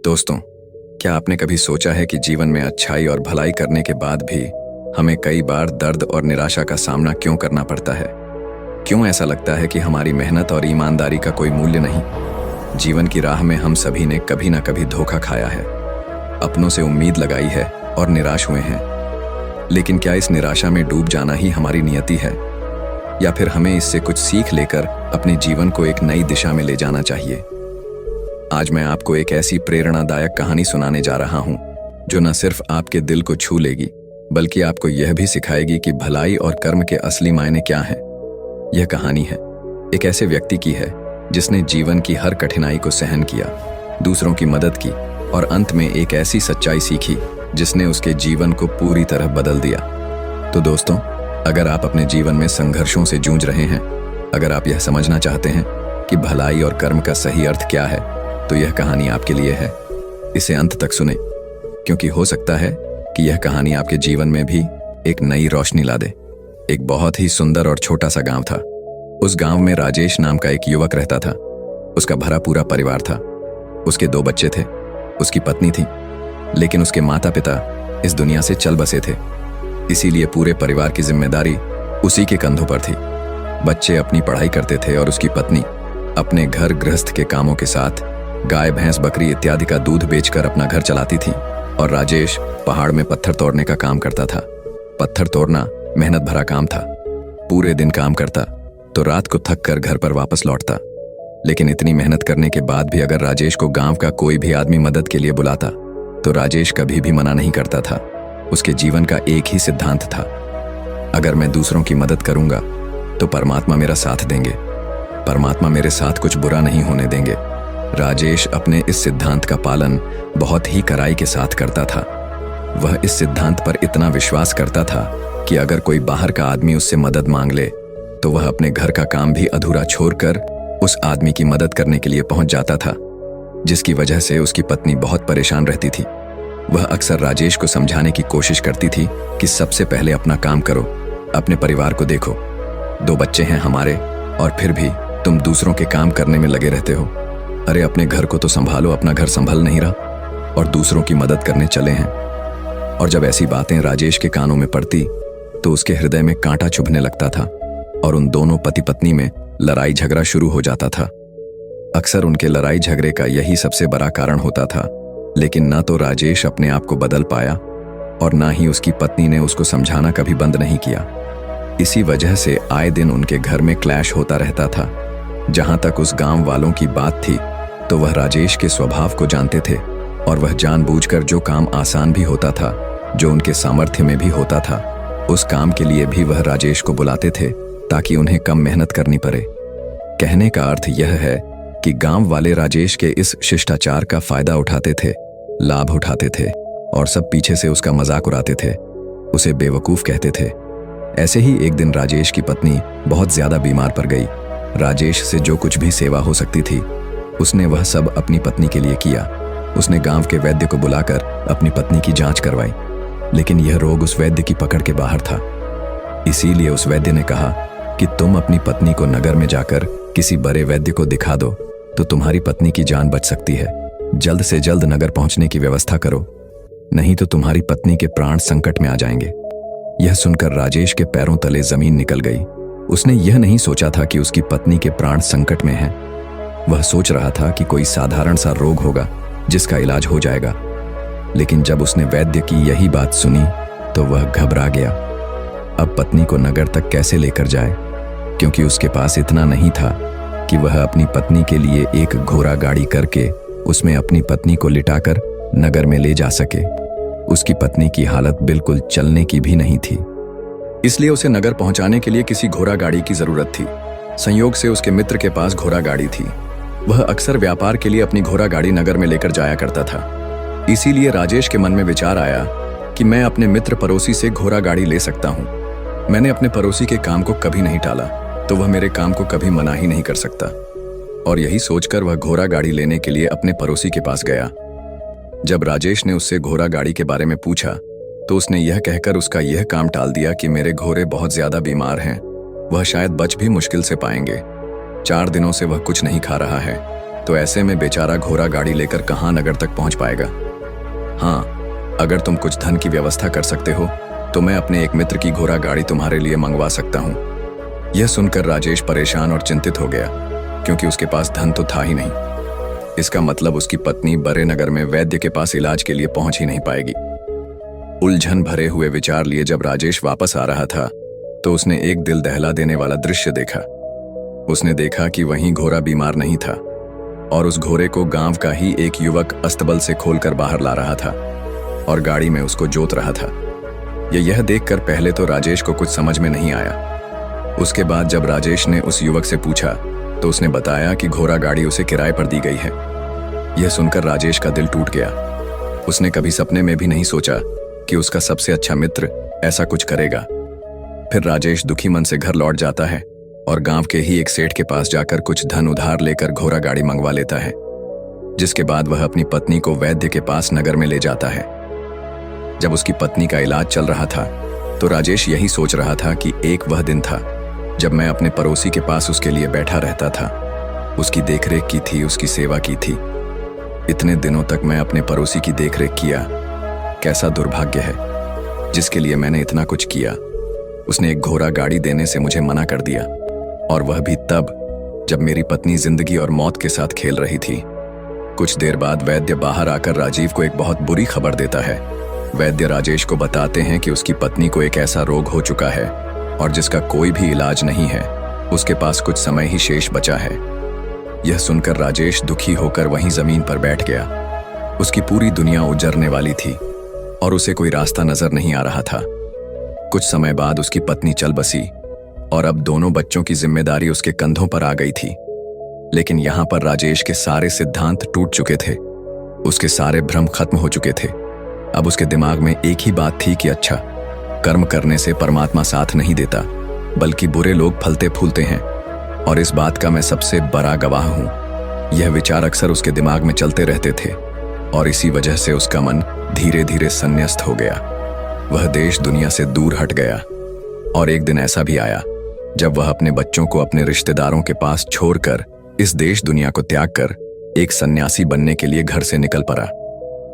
दोस्तों, क्या आपने कभी सोचा है कि जीवन में अच्छाई और भलाई करने के बाद भी हमें कई बार दर्द और निराशा का सामना क्यों करना पड़ता है? क्यों ऐसा लगता है कि हमारी मेहनत और ईमानदारी का कोई मूल्य नहीं? जीवन की राह में हम सभी ने कभी ना कभी धोखा खाया है, अपनों से उम्मीद लगाई है और निराश हुए हैं। लेकिन क्या इस निराशा में डूब जाना ही हमारी नियति है, या फिर हमें इससे कुछ सीख लेकर अपने जीवन को एक नई दिशा में ले जाना चाहिए? आज मैं आपको एक ऐसी प्रेरणादायक कहानी सुनाने जा रहा हूं जो न सिर्फ आपके दिल को छू लेगी, बल्कि आपको यह भी सिखाएगी कि भलाई और कर्म के असली मायने क्या हैं। यह कहानी है एक ऐसे व्यक्ति की है जिसने जीवन की हर कठिनाई को सहन किया, दूसरों की मदद की और अंत में एक ऐसी सच्चाई सीखी जिसने उसके जीवन को पूरी तरह बदल दिया। तो दोस्तों, अगर आप अपने जीवन में संघर्षों से जूझ रहे हैं, अगर आप यह समझना चाहते हैं कि भलाई और कर्म का सही अर्थ क्या है, तो यह कहानी आपके लिए है। इसे अंत तक सुने, क्योंकि हो सकता है कि यह कहानी आपके जीवन में भी एक नई रोशनी ला दे। एक बहुत ही सुंदर और छोटा सा गांव था। उस गांव में राजेश नाम का एक युवक रहता था। उसका भरा पूरा परिवार था। उसके 2 बच्चे थे, उसकी पत्नी थी, लेकिन उसके माता पिता इस दुनिया से चल बसे थे। इसीलिए पूरे परिवार की जिम्मेदारी उसी के कंधों पर थी। बच्चे अपनी पढ़ाई करते थे और उसकी पत्नी अपने घर गृहस्थ के कामों के साथ गाय, भैंस, बकरी इत्यादि का दूध बेचकर अपना घर चलाती थी। और राजेश पहाड़ में पत्थर तोड़ने का काम करता था। पत्थर तोड़ना मेहनत भरा काम था। पूरे दिन काम करता तो रात को थक कर घर पर वापस लौटता। लेकिन इतनी मेहनत करने के बाद भी अगर राजेश को गांव का कोई भी आदमी मदद के लिए बुलाता तो राजेश कभी भी मना नहीं करता था। उसके जीवन का एक ही सिद्धांत था, अगर मैं दूसरों की मदद करूंगा तो परमात्मा मेरा साथ देंगे, परमात्मा मेरे साथ कुछ बुरा नहीं होने देंगे। राजेश अपने इस सिद्धांत का पालन बहुत ही कड़ाई के साथ करता था। वह इस सिद्धांत पर इतना विश्वास करता था कि अगर कोई बाहर का आदमी उससे मदद मांग ले तो वह अपने घर का काम भी अधूरा छोड़कर उस आदमी की मदद करने के लिए पहुंच जाता था, जिसकी वजह से उसकी पत्नी बहुत परेशान रहती थी। वह अक्सर राजेश को समझाने की कोशिश करती थी कि सबसे पहले अपना काम करो, अपने परिवार को देखो। 2 बच्चे हैं हमारे और फिर भी तुम दूसरों के काम करने में लगे रहते हो। अरे अपने घर को तो संभालो, अपना घर संभल नहीं रहा और दूसरों की मदद करने चले हैं। और जब ऐसी बातें राजेश के कानों में पड़ती तो उसके हृदय में कांटा चुभने लगता था और उन दोनों पति पत्नी में लड़ाई झगड़ा शुरू हो जाता था। अक्सर उनके लड़ाई झगड़े का यही सबसे बड़ा कारण होता था। लेकिन ना तो राजेश अपने आप को बदल पाया और ना ही उसकी पत्नी ने उसको समझाना कभी बंद नहीं किया। इसी वजह से आए दिन उनके घर में क्लैश होता रहता था। जहां तक उस गांव वालों की बात थी तो वह राजेश के स्वभाव को जानते थे और वह जानबूझकर जो काम आसान भी होता था, जो उनके सामर्थ्य में भी होता था, उस काम के लिए भी वह राजेश को बुलाते थे ताकि उन्हें कम मेहनत करनी पड़े। कहने का अर्थ यह है कि गांव वाले राजेश के इस शिष्टाचार का फायदा उठाते थे, लाभ उठाते थे और सब पीछे से उसका मजाक उड़ाते थे, उसे बेवकूफ कहते थे। ऐसे ही एक दिन राजेश की पत्नी बहुत ज्यादा बीमार पड़ गई। राजेश से जो कुछ भी सेवा हो सकती थी उसने वह सब अपनी पत्नी के लिए किया। उसने गांव के वैद्य को बुलाकर अपनी पत्नी की जांच करवाई, लेकिन यह रोग उस वैद्य की पकड़ के बाहर था। इसीलिए उस वैद्य ने कहा कि तुम अपनी पत्नी को नगर में जाकर किसी बड़े वैद्य को दिखा दो तो तुम्हारी पत्नी की जान बच सकती है। जल्द से जल्द नगर पहुंचने की व्यवस्था करो, नहीं तो तुम्हारी पत्नी के प्राण संकट में आ जाएंगे। यह सुनकर राजेश के पैरों तले जमीन निकल गई। उसने यह नहीं सोचा था कि उसकी पत्नी के प्राण संकट में हैं। वह सोच रहा था कि कोई साधारण सा रोग होगा जिसका इलाज हो जाएगा। लेकिन जब उसने वैद्य की यही बात सुनी तो वह घबरा गया। अब पत्नी को नगर तक कैसे लेकर जाए, क्योंकि उसके पास इतना नहीं था कि वह अपनी पत्नी के लिए एक घोड़ा गाड़ी करके उसमें अपनी पत्नी को लिटाकर नगर में ले जा सके। उसकी पत्नी की हालत बिल्कुल चलने की भी नहीं थी, इसलिए उसे नगर पहुंचाने के लिए किसी घोड़ा गाड़ी की जरूरत थी। संयोग से उसके मित्र के पास घोड़ा गाड़ी थी। वह अक्सर व्यापार के लिए अपनी घोड़ा गाड़ी नगर में लेकर जाया करता था। इसीलिए राजेश के मन में विचार आया कि मैं अपने मित्र पड़ोसी से घोड़ा गाड़ी ले सकता हूँ। मैंने अपने पड़ोसी के काम को कभी नहीं टाला तो वह मेरे काम को कभी मना ही नहीं कर सकता। और यही सोचकर वह घोड़ा गाड़ी लेने के लिए अपने पड़ोसी के पास गया। जब राजेश ने उससे घोड़ा गाड़ी के बारे में पूछा तो उसने यह कहकर उसका यह काम टाल दिया कि मेरे घोड़े बहुत ज्यादा बीमार हैं, वह शायद बच भी मुश्किल से पाएंगे। 4 दिनों से वह कुछ नहीं खा रहा है। तो ऐसे में बेचारा घोड़ा गाड़ी लेकर कहाँ नगर तक पहुंच पाएगा। हाँ, अगर तुम कुछ धन की व्यवस्था कर सकते हो तो मैं अपने एक मित्र की घोड़ा गाड़ी तुम्हारे लिए मंगवा सकता हूँ। यह सुनकर राजेश परेशान और चिंतित हो गया, क्योंकि उसके पास धन तो था ही नहीं। इसका मतलब उसकी पत्नी बड़े नगर में वैद्य के पास इलाज के लिए पहुंच ही नहीं पाएगी। उलझन भरे हुए विचार लिए जब राजेश वापस आ रहा था तो उसने एक दिल दहला देने वाला दृश्य देखा। उसने देखा कि वहीं घोड़ा बीमार नहीं था और उस घोड़े को गांव का ही एक युवक अस्तबल से खोलकर बाहर ला रहा था और गाड़ी में उसको जोत रहा था। यह देखकर पहले तो राजेश को कुछ समझ में नहीं आया। उसके बाद जब राजेश ने उस युवक से पूछा तो उसने बताया कि घोड़ा गाड़ी उसे किराए पर दी गई है। यह सुनकर राजेश का दिल टूट गया। उसने कभी सपने में भी नहीं सोचा कि उसका सबसे अच्छा मित्र ऐसा कुछ करेगा। फिर राजेश दुखी मन से घर लौट जाता है और गांव के ही एक सेठ के पास जाकर कुछ धन उधार लेकर घोड़ा गाड़ी मंगवा लेता है, जिसके बाद वह अपनी पत्नी को वैद्य के पास नगर में ले जाता है। जब उसकी पत्नी का इलाज चल रहा था तो राजेश यही सोच रहा था कि एक वह दिन था जब मैं अपने पड़ोसी के पास उसके लिए बैठा रहता था, उसकी देखरेख की थी, उसकी सेवा की थी। इतने दिनों तक मैं अपने पड़ोसी की देखरेख किया। कैसा दुर्भाग्य है जिसके लिए मैंने इतना कुछ किया। उसने एक घोड़ा गाड़ी देने से मुझे मना कर दिया, और वह भी तब जब मेरी पत्नी जिंदगी और मौत के साथ खेल रही थी। कुछ देर बाद वैद्य बाहर आकर राजीव को एक बहुत बुरी खबर देता है। वैद्य राजेश को बताते हैं कि उसकी पत्नी को एक ऐसा रोग हो चुका है और जिसका कोई भी इलाज नहीं है। उसके पास कुछ समय ही शेष बचा है। यह सुनकर राजेश दुखी होकर वहीं जमीन पर बैठ गया। उसकी पूरी दुनिया उजरने वाली थी और उसे कोई रास्ता नजर नहीं आ रहा था। कुछ समय बाद उसकी पत्नी चल बसी और अब दोनों बच्चों की जिम्मेदारी उसके कंधों पर आ गई थी। लेकिन यहां पर राजेश के सारे सिद्धांत टूट चुके थे। उसके सारे भ्रम खत्म हो चुके थे। अब उसके दिमाग में एक ही बात थी कि अच्छा, कर्म करने से परमात्मा साथ नहीं देता, बल्कि बुरे लोग फलते फूलते हैं, और इस बात का मैं सबसे बड़ा गवाह हूं। यह विचार अक्सर उसके दिमाग में चलते रहते थे और इसी वजह से उसका मन धीरे धीरे संन्यस्त हो गया। वह देश दुनिया से दूर हट गया। और एक दिन ऐसा भी आया जब वह अपने बच्चों को अपने रिश्तेदारों के पास छोड़कर इस देश दुनिया को त्याग कर एक सन्यासी बनने के लिए घर से निकल पड़ा।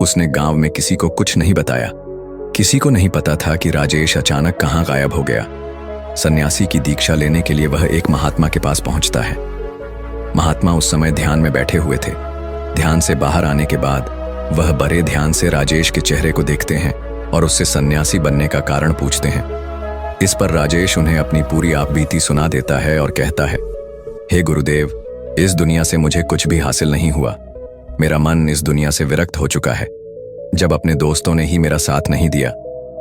उसने गांव में किसी को कुछ नहीं बताया। किसी को नहीं पता था कि राजेश अचानक कहां गायब हो गया। सन्यासी की दीक्षा लेने के लिए वह एक महात्मा के पास पहुंचता है। महात्मा उस समय ध्यान में बैठे हुए थे। ध्यान से बाहर आने के बाद वह बड़े ध्यान से राजेश के चेहरे को देखते हैं और उससे सन्यासी बनने का कारण पूछते हैं। इस पर राजेश उन्हें अपनी पूरी आपबीती सुना देता है और कहता है, हे गुरुदेव, इस दुनिया से मुझे कुछ भी हासिल नहीं हुआ। मेरा मन इस दुनिया से विरक्त हो चुका है। जब अपने दोस्तों ने ही मेरा साथ नहीं दिया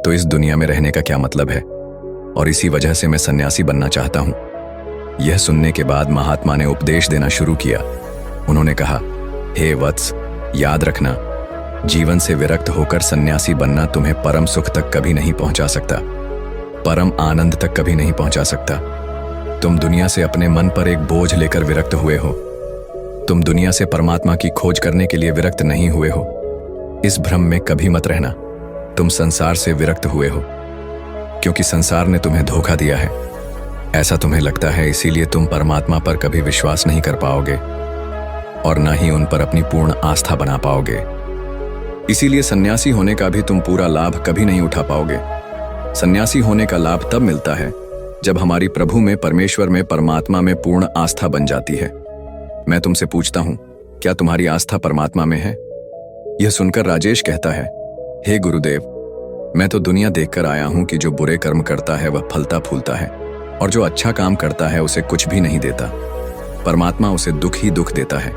तो इस दुनिया में रहने का क्या मतलब है, और इसी वजह से मैं सन्यासी बनना चाहता हूं। यह सुनने के बाद महात्मा ने उपदेश देना शुरू किया। उन्होंने कहा, हे वत्स, याद रखना, जीवन से विरक्त होकर सन्यासी बनना तुम्हें परम सुख तक कभी नहीं पहुंचा सकता, परम आनंद तक कभी नहीं पहुंचा सकता। तुम दुनिया से अपने मन पर एक बोझ लेकर विरक्त हुए हो। तुम दुनिया से परमात्मा की खोज करने के लिए विरक्त नहीं हुए हो। इस भ्रम में कभी मत रहना। तुम संसार से विरक्त हुए हो क्योंकि संसार ने तुम्हें धोखा दिया है। ऐसा तुम्हें लगता है, इसीलिए तुम परमात्मा पर कभी विश्वास नहीं कर पाओगे और न ही उन पर अपनी पूर्ण आस्था बना पाओगे। इसीलिए सन्यासी होने का भी तुम पूरा लाभ कभी नहीं उठा पाओगे। सन्यासी होने का लाभ तब मिलता है जब हमारी प्रभु में, परमेश्वर में, परमात्मा में पूर्ण आस्था बन जाती है। मैं तुमसे पूछता हूं, क्या तुम्हारी आस्था परमात्मा में है? यह सुनकर राजेश कहता है, हे गुरुदेव, मैं तो दुनिया देखकर आया हूं कि जो बुरे कर्म करता है वह फलता फूलता है, और जो अच्छा काम करता है उसे कुछ भी नहीं देता। परमात्मा उसे दुख ही दुख देता है।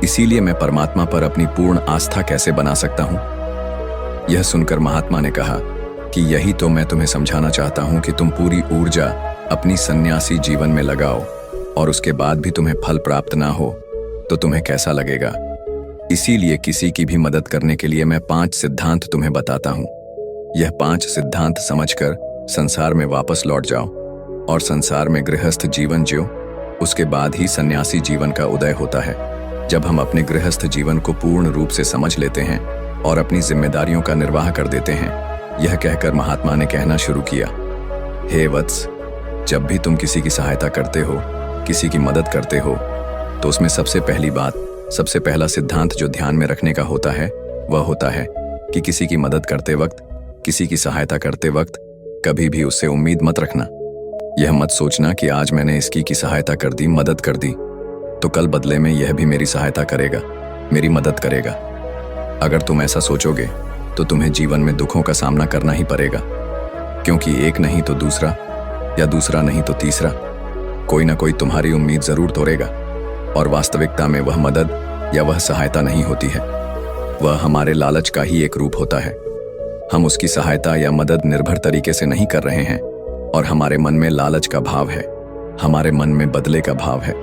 इसीलिए मैं परमात्मा पर अपनी पूर्ण आस्था कैसे बना सकता हूं? यह सुनकर महात्मा ने कहा कि यही तो मैं तुम्हें समझाना चाहता हूं कि तुम पूरी ऊर्जा अपनी सन्यासी जीवन में लगाओ और उसके बाद भी तुम्हें फल प्राप्त ना हो तो तुम्हें कैसा लगेगा। इसीलिए किसी की भी मदद करने के लिए मैं 5 सिद्धांत तुम्हें बताता हूं। यह 5 सिद्धांत समझकर संसार में वापस लौट जाओ और संसार में गृहस्थ जीवन जियो। उसके बाद ही सन्यासी जीवन का उदय होता है। जब हम अपने गृहस्थ जीवन को पूर्ण रूप से समझ लेते हैं और अपनी जिम्मेदारियों का निर्वाह कर देते हैं। यह कहकर महात्मा ने कहना शुरू किया, हे वत्स, जब भी तुम किसी की सहायता करते हो, किसी की मदद करते हो, तो उसमें सबसे पहली बात सबसे पहला सिद्धांत जो ध्यान में रखने का होता है वह होता है कि किसी की मदद करते वक्त, किसी की सहायता करते वक्त कभी भी उससे उम्मीद मत रखना। यह मत सोचना कि आज मैंने इसकी की सहायता कर दी, मदद कर दी, तो कल बदले में यह भी मेरी सहायता करेगा, मेरी मदद करेगा। अगर तुम ऐसा सोचोगे तो तुम्हें जीवन में दुखों का सामना करना ही पड़ेगा, क्योंकि एक नहीं तो दूसरा, या दूसरा नहीं तो तीसरा, कोई ना कोई तुम्हारी उम्मीद जरूर तोड़ेगा। और वास्तविकता में वह मदद या वह सहायता नहीं होती है, वह हमारे लालच का ही एक रूप होता है। हम उसकी सहायता या मदद निर्भर तरीके से नहीं कर रहे हैं, और हमारे मन में लालच का भाव है, हमारे मन में बदले का भाव है।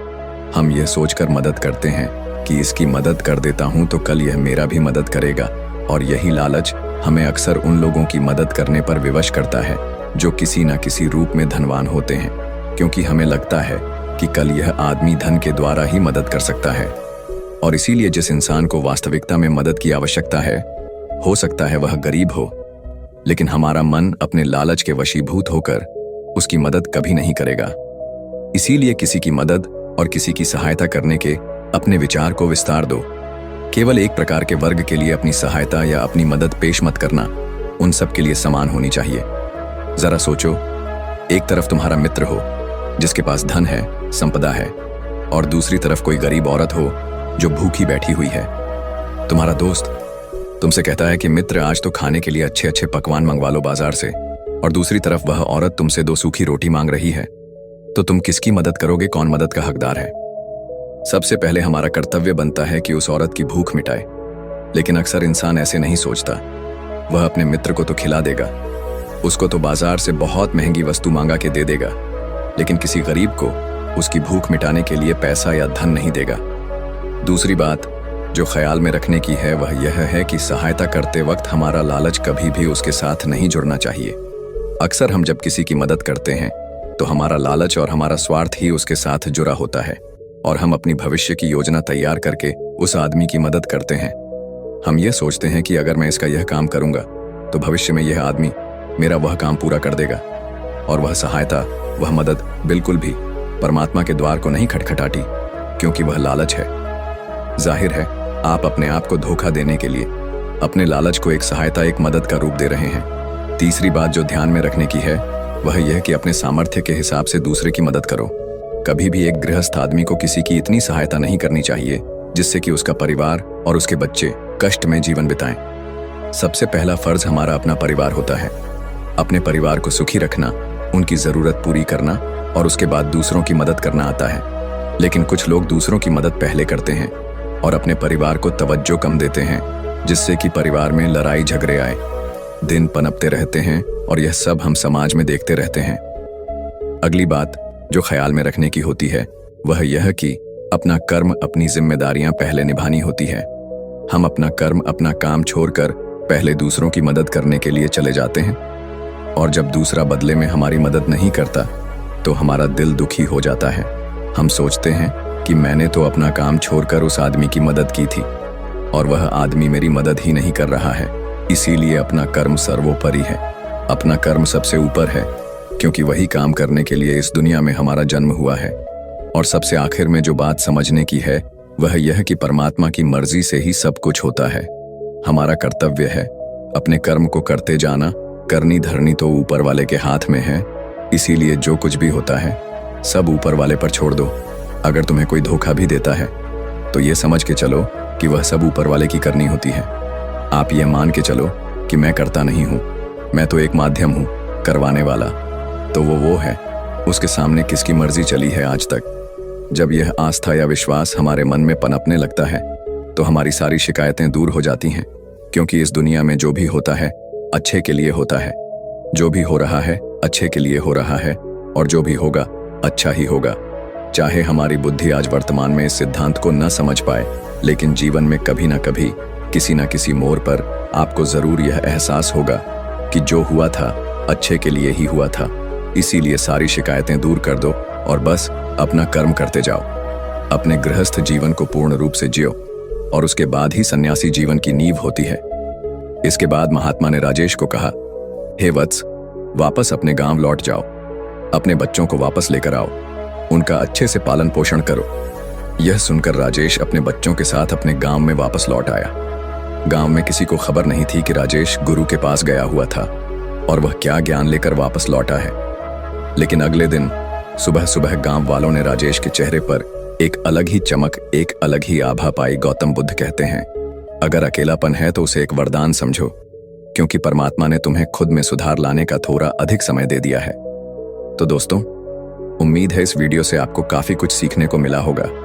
हम यह सोचकर मदद करते हैं कि इसकी मदद कर देता हूं तो कल यह मेरा भी मदद करेगा, और यही लालच हमें अक्सर उन लोगों की मदद करने पर विवश करता है जो किसी न किसी रूप में धनवान होते हैं, क्योंकि हमें लगता है कि कल यह आदमी धन के द्वारा ही मदद कर सकता है। और इसीलिए जिस इंसान को वास्तविकता में मदद की आवश्यकता है, हो सकता है वह गरीब हो, लेकिन हमारा मन अपने लालच के वशीभूत होकर उसकी मदद कभी नहीं करेगा। इसीलिए किसी की मदद और किसी की सहायता करने के अपने विचार को विस्तार दो। केवल एक प्रकार के वर्ग के लिए अपनी सहायता या अपनी मदद पेश मत करना, उन सब के लिए समान होनी चाहिए। जरा सोचो, एक तरफ तुम्हारा मित्र हो जिसके पास धन है, संपदा है, और दूसरी तरफ कोई गरीब औरत हो जो भूखी बैठी हुई है। तुम्हारा दोस्त तुमसे कहता है कि मित्र आज तो खाने के लिए अच्छे अच्छे पकवान मंगवा लो बाजार से, और दूसरी तरफ वह औरत तुमसे 2 सूखी रोटी मांग रही है, तो तुम किसकी मदद करोगे? कौन मदद का हकदार है? सबसे पहले हमारा कर्तव्य बनता है कि उस औरत की भूख मिटाए, लेकिन अक्सर इंसान ऐसे नहीं सोचता। वह अपने मित्र को तो खिला देगा, उसको तो बाजार से बहुत महंगी वस्तु मांगा के दे देगा, लेकिन किसी गरीब को उसकी भूख मिटाने के लिए पैसा या धन नहीं देगा। दूसरी बात जो ख्याल में रखने की है वह यह है कि सहायता करते वक्त हमारा लालच कभी भी उसके साथ नहीं जुड़ना चाहिए। अक्सर हम जब किसी की मदद करते हैं तो हमारा लालच और हमारा स्वार्थ ही उसके साथ जुड़ा होता है, और हम अपनी भविष्य की योजना तैयार करके उस आदमी की मदद करते हैं। हम ये सोचते हैं कि अगर मैं इसका यह काम करूंगा तो भविष्य में यह आदमी मेरा वह काम पूरा कर देगा, और वह सहायता, वह मदद बिल्कुल भी परमात्मा के द्वार को नहीं खटखटाती, क्योंकि वह लालच है। जाहिर है आप अपने आप को धोखा देने के लिए अपने लालच को एक सहायता, एक मदद का रूप दे रहे हैं। तीसरी बात जो ध्यान में रखने की है वह यह कि अपने सामर्थ्य के हिसाब से दूसरे की मदद करो। कभी भी एक गृहस्थ आदमी को किसी की इतनी सहायता नहीं करनी चाहिए जिससे कि उसका परिवार और उसके बच्चे कष्ट में जीवन बिताएं। सबसे पहला फर्ज हमारा अपना परिवार होता है, अपने परिवार को सुखी रखना, उनकी जरूरत पूरी करना, और उसके बाद दूसरों की मदद करना आता है। लेकिन कुछ लोग दूसरों की मदद पहले करते हैं और अपने परिवार को तवज्जो कम देते हैं, जिससे कि परिवार में लड़ाई झगड़े आए, दिन पनपते रहते हैं, और यह सब हम समाज में देखते रहते हैं। अगली बात जो ख्याल में रखने की होती है वह यह कि अपना कर्म, अपनी जिम्मेदारियां पहले निभानी होती है। हम अपना कर्म, अपना काम छोड़कर पहले दूसरों की मदद करने के लिए चले जाते हैं, और जब दूसरा बदले में हमारी मदद नहीं करता तो हमारा दिल दुखी हो जाता है। हम सोचते हैं कि मैंने तो अपना काम छोड़कर उस आदमी की मदद की थी और वह आदमी मेरी मदद ही नहीं कर रहा है। इसीलिए अपना कर्म सर्वोपरि है, अपना कर्म सबसे ऊपर है, क्योंकि वही काम करने के लिए इस दुनिया में हमारा जन्म हुआ है। और सबसे आखिर में जो बात समझने की है वह यह कि परमात्मा की मर्जी से ही सब कुछ होता है। हमारा कर्तव्य है अपने कर्म को करते जाना, करनी धरनी तो ऊपर वाले के हाथ में है। इसीलिए जो कुछ भी होता है सब ऊपर वाले पर छोड़ दो। अगर तुम्हें कोई धोखा भी देता है तो ये समझ के चलो कि वह सब ऊपर वाले की करनी होती है। आप ये मान के चलो कि मैं करता नहीं हूँ, मैं तो एक माध्यम हूँ करवाने वाला, तो वो है, उसके सामने किसकी मर्जी चली है आज तक। जब यह आस्था या विश्वास हमारे मन में पनपने लगता है तो हमारी सारी शिकायतें दूर हो जाती हैं, क्योंकि इस दुनिया में जो भी होता है अच्छे के लिए होता है, जो भी हो रहा है अच्छे के लिए हो रहा है, और जो भी होगा अच्छा ही होगा। चाहे हमारी बुद्धि आज वर्तमान में इस सिद्धांत को न समझ पाए, लेकिन जीवन में कभी ना कभी किसी न किसी मोड़ पर आपको जरूर यह एहसास होगा कि जो हुआ था अच्छे के लिए ही हुआ था। इसीलिए सारी शिकायतें दूर कर दो और बस अपना कर्म करते जाओ। अपने गृहस्थ जीवन को पूर्ण रूप से जियो, और उसके बाद ही सन्यासी जीवन की नींव होती है। इसके बाद महात्मा ने राजेश को कहा, हे वत्स, वापस अपने गांव लौट जाओ, अपने बच्चों को वापस लेकर आओ, उनका अच्छे से पालन पोषण करो। यह सुनकर राजेश अपने बच्चों के साथ अपने गांव में वापस लौट आया। गांव में किसी को खबर नहीं थी कि राजेश गुरु के पास गया हुआ था और वह क्या ज्ञान लेकर वापस लौटा है। लेकिन अगले दिन सुबह सुबह गांव वालों ने राजेश के चेहरे पर एक अलग ही चमक, एक अलग ही आभा पाई। गौतम बुद्ध कहते हैं, अगर अकेलापन है तो उसे एक वरदान समझो, क्योंकि परमात्मा ने तुम्हें खुद में सुधार लाने का थोड़ा अधिक समय दे दिया है। तो दोस्तों, उम्मीद है इस वीडियो से आपको काफी कुछ सीखने को मिला होगा।